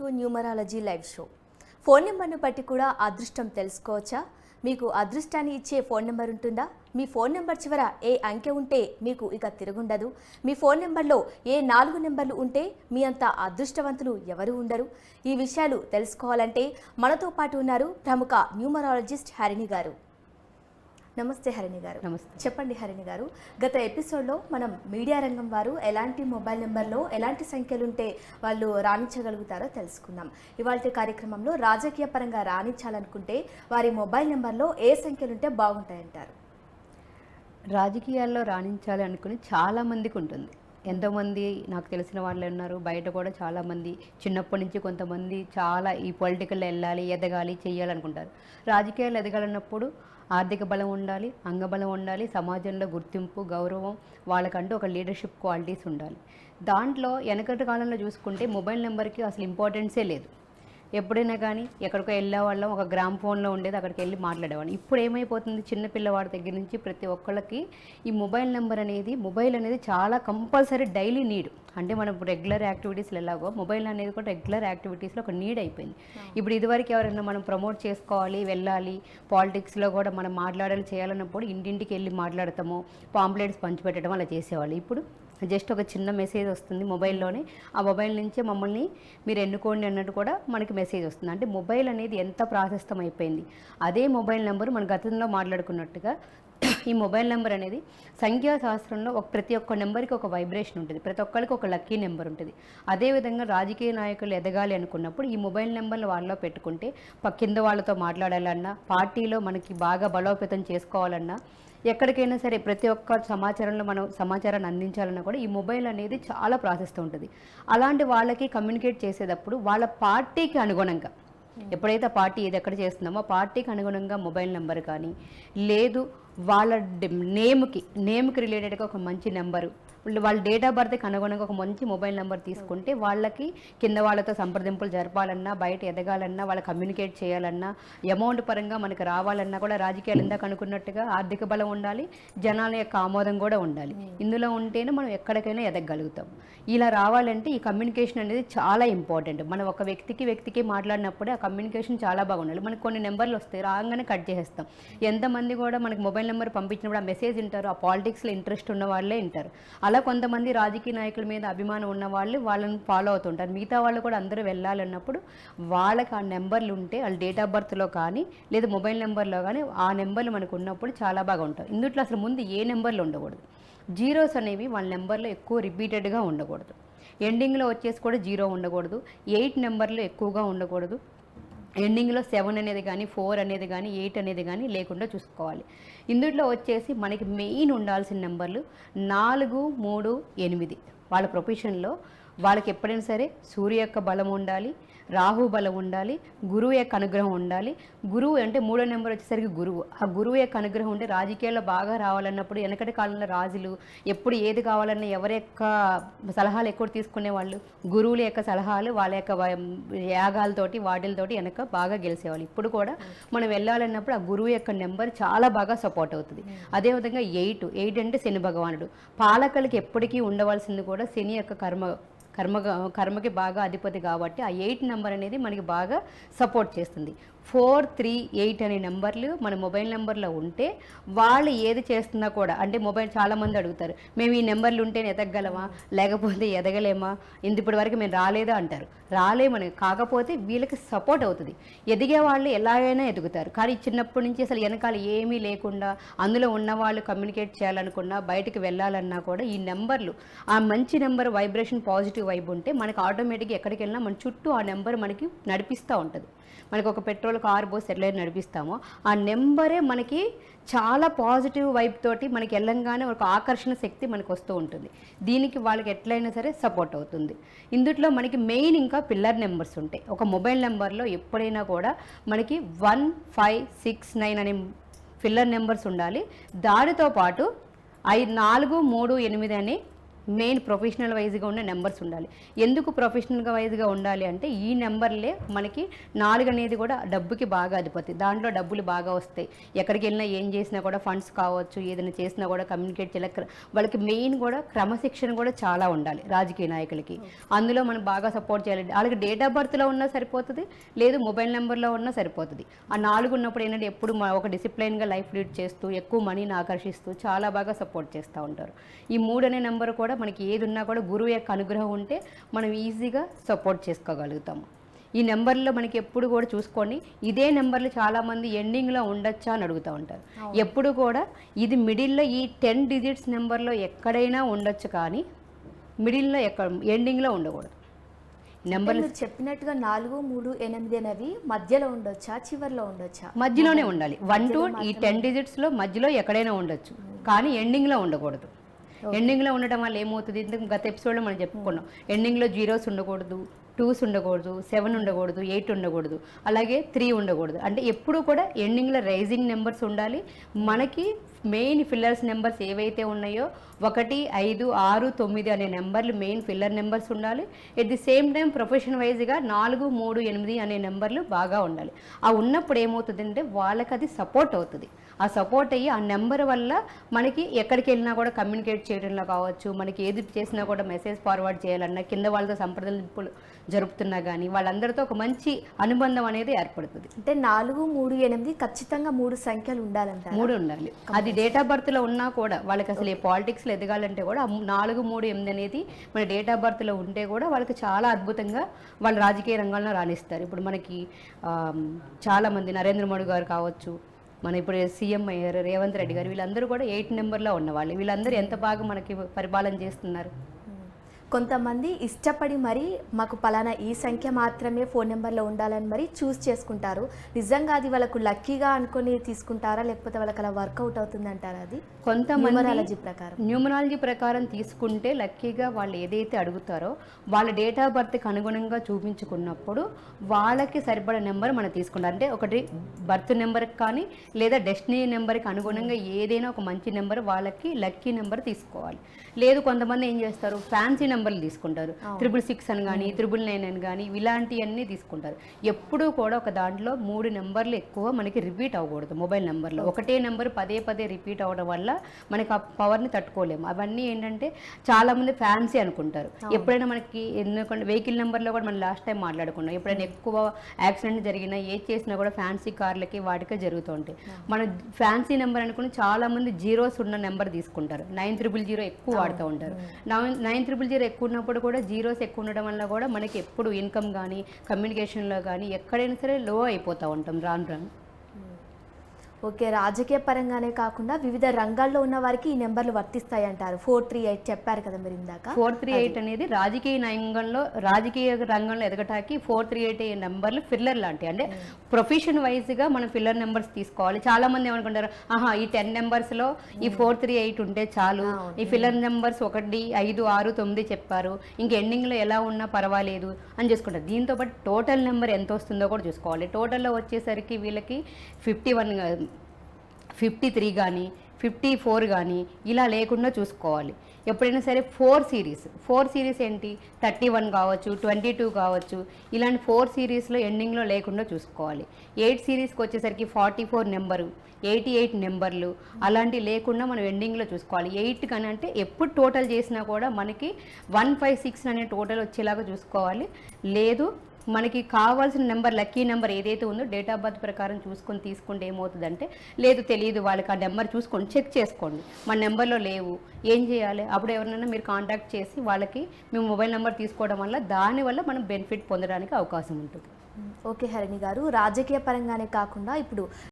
To numerology live show. Phone నెంబర్ను బట్టి కూడా అదృష్టం తెలుసుకోవచ్చా? మీకు అదృష్టాన్ని ఇచ్చే ఫోన్ నెంబర్ ఉంటుందా? మీ ఫోన్ నెంబర్ చివర ఏ అంకె ఉంటే మీకు ఇక తిరుగుండదు. మీ ఫోన్ నెంబర్లో ఏ 4 నెంబర్లు ఉంటే మీ అంత అదృష్టవంతులు ఎవరు ఉండరు. ఈ విషయాలు తెలుసుకోవాలంటే మనతో పాటు ఉన్నారు ప్రముఖ న్యూమరాలజిస్ట్ హరిణి గారు. నమస్తే హరిణి గారు. నమస్తే. చెప్పండి హరిణి గారు, గత ఎపిసోడ్లో మనం మీడియా రంగం వారు ఎలాంటి మొబైల్ నెంబర్లో ఎలాంటి సంఖ్యలుంటే వాళ్ళు రాణించగలుగుతారో తెలుసుకుందాం. ఇవాళ కార్యక్రమంలో రాజకీయ పరంగా రాణించాలనుకుంటే వారి మొబైల్ నెంబర్లో ఏ సంఖ్యలుంటే బాగుంటాయంటారు? రాజకీయాల్లో రాణించాలి అనుకుని చాలామందికి ఉంటుంది. ఎంతోమంది నాకు తెలిసిన వాళ్ళు ఉన్నారు, బయట కూడా చాలామంది చిన్నప్పటి నుంచి కొంతమంది చాలా ఈ పొలిటికల్లో వెళ్ళాలి, ఎదగాలి, చేయాలనుకుంటారు. రాజకీయాలు ఎదగాలన్నప్పుడు ఆర్థిక బలం ఉండాలి, అంగబలం ఉండాలి, సమాజంలో గుర్తింపు, గౌరవం, వాళ్ళకంటూ ఒక లీడర్షిప్ క్వాలిటీస్ ఉండాలి. దాంట్లో వెనకటి కాలంలో చూసుకుంటే మొబైల్ నెంబర్కి అసలు ఇంపార్టెన్సే లేదు. ఎప్పుడైనా కానీ ఎక్కడికో వెళ్ళేవాళ్ళం, ఒక గ్రామ్ ఫోన్లో ఉండేది, అక్కడికి వెళ్ళి మాట్లాడేవాళ్ళం. ఇప్పుడు ఏమైపోతుంది, చిన్నపిల్లవాడి దగ్గర నుంచి ప్రతి ఒక్కళ్ళకి ఈ మొబైల్ నెంబర్ అనేది, మొబైల్ అనేది చాలా కంపల్సరీ డైలీ నీడ్. అంటే మనం రెగ్యులర్ యాక్టివిటీస్లో ఎలాగో మొబైల్ అనేది కూడా రెగ్యులర్ యాక్టివిటీస్లో ఒక నీడ్ అయిపోయింది. ఇప్పుడు ఇదివరకు ఎవరైనా మనం ప్రమోట్ చేసుకోవాలి, వెళ్ళాలి, పాలిటిక్స్లో కూడా మనం మాట్లాడాలి, చేయాలన్నప్పుడు ఇంటింటికి వెళ్ళి మాట్లాడతాము, పాంప్లెట్స్ పంచిపెట్టడం అలా చేసేవాళ్ళు. ఇప్పుడు జస్ట్ ఒక చిన్న మెసేజ్ వస్తుంది మొబైల్లోనే, ఆ మొబైల్ నుంచే మమ్మల్ని మీరు ఎన్నుకోండి అన్నట్టు కూడా మనకి మెసేజ్ వస్తుంది. అంటే మొబైల్ అనేది ఎంత ప్రాశస్తం అయిపోయింది. అదే మొబైల్ నెంబర్ మన గతంలో మాట్లాడుకున్నట్టుగా ఈ మొబైల్ నెంబర్ అనేది సంఖ్యాశాస్త్రంలో ప్రతి ఒక్క నెంబర్కి ఒక వైబ్రేషన్ ఉంటుంది, ప్రతి ఒక్కరికి ఒక లక్కీ నెంబర్ ఉంటుంది. అదేవిధంగా రాజకీయ నాయకులు ఎదగాలి అనుకున్నప్పుడు ఈ మొబైల్ నెంబర్లు వాళ్ళలో పెట్టుకుంటే కింద వాళ్ళతో మాట్లాడాలన్నా, పార్టీలో మనకి బాగా బలోపేతం చేసుకోవాలన్నా, ఎక్కడికైనా సరే ప్రతి ఒక్క సమాచారంలో మనం సమాచారాన్ని అందించాలన్నా కూడా ఈ మొబైల్ అనేది చాలా ప్రాసెస్ ఉంటుంది. అలాంటి వాళ్ళకి కమ్యూనికేట్ చేసేటప్పుడు వాళ్ళ పార్టీకి అనుగుణంగా, ఎప్పుడైతే పార్టీ ఏది ఎక్కడ చేస్తున్నామో ఆ పార్టీకి అనుగుణంగా మొబైల్ నెంబర్ కానీ, లేదు వాళ్ళ నేమ్కి రిలేటెడ్గా ఒక మంచి నెంబరు, వాళ్ళ డేట్ ఆఫ్ బర్త్కి అనుగుణంగా ఒక మంచి మొబైల్ నెంబర్ తీసుకుంటే వాళ్ళకి కింద వాళ్ళతో సంప్రదింపులు జరపాలన్నా, బయట ఎదగాలన్నా, వాళ్ళ కమ్యూనికేట్ చేయాలన్నా, అమౌంట్ పరంగా మనకు రావాలన్నా కూడా రాజకీయాలు ఇందాక అనుకున్నట్టుగా ఆర్థిక బలం ఉండాలి, జనాల యొక్క ఆమోదం కూడా ఉండాలి. ఇందులో ఉంటేనే మనం ఎక్కడికైనా ఎదగలుగుతాం. ఇలా రావాలంటే ఈ కమ్యూనికేషన్ అనేది చాలా ఇంపార్టెంట్. మనం ఒక వ్యక్తికి మాట్లాడినప్పుడే ఆ కమ్యూనికేషన్ చాలా బాగుండాలి. మనకు కొన్ని నెంబర్లు వస్తాయి, రాగానే కట్ చేసేస్తాం. ఎంతమంది కూడా మనకి మొబైల్ నెంబర్ పంపించినప్పుడు ఆ మెసేజ్ వింటారు, ఆ పాలిటిక్స్లో ఇంట్రెస్ట్ ఉన్న వాళ్ళే వింటారు. అలా కొంతమంది రాజకీయ నాయకుల మీద అభిమానం ఉన్న వాళ్ళు వాళ్ళని ఫాలో అవుతుంటారు. మిగతా వాళ్ళు కూడా అందరూ వెళ్ళాలన్నప్పుడు వాళ్ళకి ఆ నెంబర్లు ఉంటే, వాళ్ళ డేట్ ఆఫ్ బర్త్లో కానీ లేదా మొబైల్ నెంబర్లో కానీ ఆ నెంబర్లు మనకు ఉన్నప్పుడు చాలా బాగా ఉంటాయి. ఇందుట్లో అసలు ముందు ఏ నెంబర్లు ఉండకూడదు, జీరోస్ అనేవి వాళ్ళ నెంబర్లో ఎక్కువ రిపీటెడ్గా ఉండకూడదు, ఎండింగ్లో వచ్చేసి కూడా 0 ఉండకూడదు, 8 నెంబర్లు ఎక్కువగా ఉండకూడదు, ఎండింగ్లో 7 అనేది కానీ 4 అనేది కానీ 8 అనేది కానీ లేకుండా చూసుకోవాలి. ఇందులో వచ్చేసి మనకి మెయిన్ ఉండాల్సిన నెంబర్లు 4, 3, 8. వాళ్ళ ప్రొఫెషన్లో వాళ్ళకి ఎప్పుడైనా సరే సూర్య యొక్క బలం ఉండాలి, రాహు బలం ఉండాలి, గురువు యొక్క అనుగ్రహం ఉండాలి. గురువు అంటే 3వ నెంబర్ వచ్చేసరికి గురువు. ఆ గురువు యొక్క అనుగ్రహం ఉంటే రాజకీయాల్లో బాగా రావాలన్నప్పుడు వెనకటి కాలంలో రాజులు ఎప్పుడు ఏది కావాలన్నా ఎవరి యొక్క సలహాలు ఎక్కువ తీసుకునేవాళ్ళు, గురువుల యొక్క సలహాలు, వాళ్ళ యొక్క యాగాలతోటి వాటిలతోటి వెనక బాగా గెలిచేవాళ్ళు. ఇప్పుడు కూడా మనం వెళ్ళాలన్నప్పుడు ఆ గురువు యొక్క నెంబర్ చాలా బాగా సపోర్ట్ అవుతుంది. అదేవిధంగా 8 అంటే శని భగవానుడు. పాలకులకి ఎప్పటికీ ఉండవలసింది కూడా శని యొక్క కర్మకి బాగా అధిపతి కాబట్టి ఆ 8 నెంబర్ అనేది మనకి బాగా సపోర్ట్ చేస్తుంది. 4, 3, 8 అనే నెంబర్లు మన మొబైల్ నెంబర్లో ఉంటే వాళ్ళు ఏది చేస్తున్నా కూడా, అంటే మొబైల్ చాలామంది అడుగుతారు, మేము ఈ నెంబర్లు ఉంటేనే ఎదగలమా లేకపోతే ఎదగలేమా, ఇప్పటి వరకు మేము రాలేదా అంటారు. రాలేమని కాకపోతే వీళ్ళకి సపోర్ట్ అవుతుంది. ఎదిగే వాళ్ళు ఎలాగైనా ఎదుగుతారు. కానీ చిన్నప్పటి నుంచి అసలు వెనకాల ఏమీ లేకుండా అందులో ఉన్నవాళ్ళు కమ్యూనికేట్ చేయాలనుకున్నా, బయటికి వెళ్ళాలన్నా కూడా ఈ నెంబర్లు, ఆ మంచి నెంబర్ వైబ్రేషన్ పాజిటివ్ వైబ్ ఉంటే మనకి ఆటోమేటిక్గా ఎక్కడికి వెళ్ళినా మన చుట్టూ ఆ నెంబర్ మనకి నడిపిస్తూ ఉంటుంది. మనకు ఒక పెట్రోల్ కార్ పోసి ఎట్లయితే నడిపిస్తామో ఆ నెంబరే మనకి చాలా పాజిటివ్ వైబ్ తోటి మనకి వెళ్ళంగానే ఒక ఆకర్షణ శక్తి మనకు వస్తూ ఉంటుంది. దీనికి వాళ్ళకి ఎట్లయినా సరే సపోర్ట్ అవుతుంది. ఇందులో మనకి మెయిన్ ఇంకా పిల్లర్ నెంబర్స్ ఉంటాయి. ఒక మొబైల్ నెంబర్లో ఎప్పుడైనా కూడా మనకి 1, 5, 6, 9 అనే పిల్లర్ నెంబర్స్ ఉండాలి. దానితో పాటు 4, 3, 8 అనే మెయిన్ ప్రొఫెషనల్ వైజ్గా ఉన్న నెంబర్స్ ఉండాలి. ఎందుకు ప్రొఫెషనల్గా వైజ్గా ఉండాలి అంటే ఈ నెంబర్లే మనకి 4 అనేది కూడా డబ్బుకి బాగా అధిపతి. దాంట్లో డబ్బులు బాగా వస్తాయి. ఎక్కడికి వెళ్ళినా ఏం చేసినా కూడా ఫండ్స్ కావచ్చు, ఏదైనా చేసినా కూడా కమ్యూనికేట్ చేయాలి. వాళ్ళకి మెయిన్ కూడా క్రమశిక్షణ కూడా చాలా ఉండాలి రాజకీయ నాయకులకి. అందులో మనం బాగా సపోర్ట్ చేయాలి. వాళ్ళకి డేట్ ఆఫ్ బర్త్లో ఉన్నా సరిపోతుంది, లేదు మొబైల్ నెంబర్లో ఉన్నా సరిపోతుంది. ఆ 4 ఉన్నప్పుడు ఏంటంటే ఎప్పుడు ఒక డిసిప్లైన్గా లైఫ్ లీడ్ చేస్తూ ఎక్కువ మనీని ఆకర్షిస్తూ చాలా బాగా సపోర్ట్ చేస్తూ ఉంటారు. ఈ 3 అనే నెంబర్ కూడా మనకి ఏది ఉన్నా కూడా గురువు యొక్క అనుగ్రహం ఉంటే మనం ఈజీగా సపోర్ట్ చేసుకోగలుగుతాము. ఈ నెంబర్లో మనకి ఎప్పుడు కూడా చూసుకోండి, ఇదే నెంబర్లు చాలామంది ఎండింగ్లో ఉండొచ్చా అని అడుగుతూ ఉంటారు. ఎప్పుడు కూడా ఇది మిడిల్లో ఈ 10 డిజిట్స్ నెంబర్లో ఎక్కడైనా ఉండొచ్చు, కానీ మిడిల్లో ఎండింగ్లో ఉండకూడదు. నెంబర్ మీరు చెప్పినట్టుగా 4, 3, 8 అనేవి మధ్యలో ఉండొచ్చా, చివర్లో ఉండొచ్చా? మధ్యలోనే ఉండాలి. 1 to ఈ 10 డిజిట్స్లో మధ్యలో ఎక్కడైనా ఉండొచ్చు, కానీ ఎండింగ్లో ఉండకూడదు. ఎండింగ్లో ఉండటం వల్ల ఏమవుతుంది, ఇంతకు గత ఎపిసోడ్లో మనం చెప్పుకున్నాం, ఎండింగ్లో 0s ఉండకూడదు, 2s ఉండకూడదు, 7 ఉండకూడదు, 8 ఉండకూడదు, అలాగే 3 ఉండకూడదు. అంటే ఎప్పుడు కూడా ఎండింగ్లో రైజింగ్ నెంబర్స్ ఉండాలి. మనకి మెయిన్ ఫిల్లర్స్ నెంబర్స్ ఏవైతే ఉన్నాయో 1, 5, 6, 9 అనే నెంబర్లు మెయిన్ ఫిల్లర్ నెంబర్స్ ఉండాలి. At the same time profession వైజ్గా 4, 3, 8 అనే నెంబర్లు బాగా ఉండాలి. ఆ ఉన్నప్పుడు ఏమవుతుందంటే వాళ్ళకి అది సపోర్ట్ అవుతుంది. ఆ సపోర్ట్ అయ్యి ఆ నెంబర్ వల్ల మనకి ఎక్కడికి వెళ్ళినా కూడా కమ్యూనికేట్ చేయడంలో కావచ్చు, మనకి ఏది చేసినా కూడా మెసేజ్ ఫార్వర్డ్ చేయాలన్నా, కింద వాళ్ళతో సంప్రదింపులు జరుపుతున్నా కానీ వాళ్ళందరితో ఒక మంచి అనుబంధం అనేది ఏర్పడుతుంది. అంటే 4, 3, 8 ఖచ్చితంగా 3 సంఖ్యలు ఉండాలంట. 3 ఉండాలి. అది డేట్ ఆఫ్ బర్త్లో ఉన్నా కూడా వాళ్ళకి అసలు ఏ పాలిటిక్స్లో ఎదగాలంటే కూడా 4, 3, 8 అనేది మన డేట్ ఆఫ్ బర్త్లో ఉంటే కూడా వాళ్ళకి చాలా అద్భుతంగా వాళ్ళు రాజకీయ రంగంలో రాణిస్తారు. ఇప్పుడు మనకి చాలామంది నరేంద్ర మోడీ గారు కావచ్చు, మన ఇప్పుడు సీఎం అయ్యారు రేవంత్ రెడ్డి గారు, వీళ్ళందరూ కూడా 8 నెంబర్లో ఉన్నవాళ్ళు. వీళ్ళందరూ ఎంత బాగా మనకి పరిపాలన చేస్తున్నారు. కొంతమంది ఇష్టపడి మరి మాకు పలానా ఈ సంఖ్య మాత్రమే ఫోన్ నెంబర్లో ఉండాలని మరి చూస్ చేసుకుంటారు. నిజంగా అది వాళ్ళకు లక్కీగా అనుకొని తీసుకుంటారా, లేకపోతే వాళ్ళకి అలా వర్కౌట్ అవుతుందంటారా? అది కొంతమంది న్యూమరాలజీ ప్రకారం తీసుకుంటే లక్కీగా వాళ్ళు ఏదైతే అడుగుతారో వాళ్ళ డేట్ ఆఫ్ బర్త్కి అనుగుణంగా చూపించుకున్నప్పుడు వాళ్ళకి సరిపడే నెంబర్ మనం తీసుకుంటాం. అంటే ఒకటి బర్త్ నెంబర్కి కానీ లేదా డెస్టినీ నెంబర్కి అనుగుణంగా ఏదైనా ఒక మంచి నెంబర్ వాళ్ళకి లక్కీ నెంబర్ తీసుకోవాలి. లేదు కొంతమంది ఏం చేస్తారు, ఫ్యాన్సీ నెంబర్లు తీసుకుంటారు. 666 అని కానీ 999 అని కానీ ఇలాంటివన్నీ తీసుకుంటారు. ఎప్పుడూ కూడా ఒక దాంట్లో 3 నెంబర్లు ఎక్కువ మనకి రిపీట్ అవ్వకూడదు. మొబైల్ నెంబర్లో ఒకటే నెంబర్ పదే పదే రిపీట్ అవ్వడం వల్ల మనకి ఆ పవర్ని తట్టుకోలేము. అవన్నీ ఏంటంటే చాలామంది ఫ్యాన్సీ అనుకుంటారు. ఎప్పుడైనా మనకి ఎందుకంటే వెహికల్ నెంబర్లో కూడా మనం లాస్ట్ టైం మాట్లాడుకున్నాం, ఎప్పుడైనా ఎక్కువ యాక్సిడెంట్ జరిగినా ఏది చేసినా కూడా ఫ్యాన్సీ కార్లకి వాటికే జరుగుతూ ఉంటాయి. మన ఫ్యాన్సీ నెంబర్ అనుకుని చాలామంది 0s ఉన్న నెంబర్ తీసుకుంటారు. 9000 ఎక్కువ వాడుతూ ఉంటారు. 9000 ఎక్కువ ఉన్నప్పుడు కూడా 0s ఎక్కువ ఉండడం వల్ల కూడా మనకి ఎప్పుడు ఇన్కమ్ కానీ కమ్యూనికేషన్లో కానీ ఎక్కడైనా సరే లో అయిపోతూ ఉంటాం రాను రాను. ఓకే, రాజకీయ పరంగానే కాకుండా వివిధ రంగాల్లో ఉన్న వారికి ఈ నెంబర్లు వర్తిస్తాయి అంటారు. 438 చెప్పారు కదా మీరు ఇందాక. 438 అనేది రాజకీయ రంగంలో ఎదగటానికి 438 నెంబర్లు ఫిల్లర్ లాంటివి. అంటే ప్రొఫెషన్ వైజ్గా మనం ఫిల్లర్ నెంబర్స్ తీసుకోవాలి. చాలా మంది ఏమనుకుంటారు, ఈ 10 నెంబర్స్లో ఈ 438 ఉంటే చాలు, ఈ ఫిల్లర్ నెంబర్స్ 1, 5, 6, 9 చెప్పారు, ఇంక ఎండింగ్లో ఎలా ఉన్నా పర్వాలేదు అని చేసుకుంటారు. దీంతో పాటు టోటల్ నెంబర్ ఎంత వస్తుందో కూడా చూసుకోవాలి. టోటల్లో వచ్చేసరికి వీళ్ళకి 53 కానీ 54 కానీ ఇలా లేకుండా చూసుకోవాలి. ఎప్పుడైనా సరే 4 సిరీస్ ఏంటి 31 కావచ్చు, 22 కావచ్చు, ఇలాంటి 4 సిరీస్లో ఎండింగ్లో లేకుండా చూసుకోవాలి. 8 సిరీస్కి వచ్చేసరికి 44 నెంబరు, 88 నెంబర్లు అలాంటివి లేకుండా మనం ఎండింగ్లో చూసుకోవాలి. 8 కానీ అంటే ఎప్పుడు టోటల్ చేసినా కూడా మనకి 156 అనే టోటల్ వచ్చేలాగా చూసుకోవాలి. లేదు మనకి కావాల్సిన నెంబర్ లక్కీ నెంబర్ ఏదైతే ఉందో డేట్ ఆఫ్ బర్త్ ప్రకారం చూసుకొని తీసుకుంటే ఏమవుతుందంటే, లేదు తెలియదు వాళ్ళకి ఆ నెంబర్ చూసుకొని చెక్ చేసుకోండి, మన నెంబర్లో లేవు ఏం చేయాలి, అప్పుడు ఎవరినైనా మీరు కాంటాక్ట్ చేసి వాళ్ళకి మేము మొబైల్ నెంబర్ తీసుకోవడం వల్ల దానివల్ల మనం బెనిఫిట్ పొందడానికి అవకాశం ఉంటుంది. ఓకే హరిణి గారు, రాజకీయ పరంగానే కాకుండా ఇప్పుడు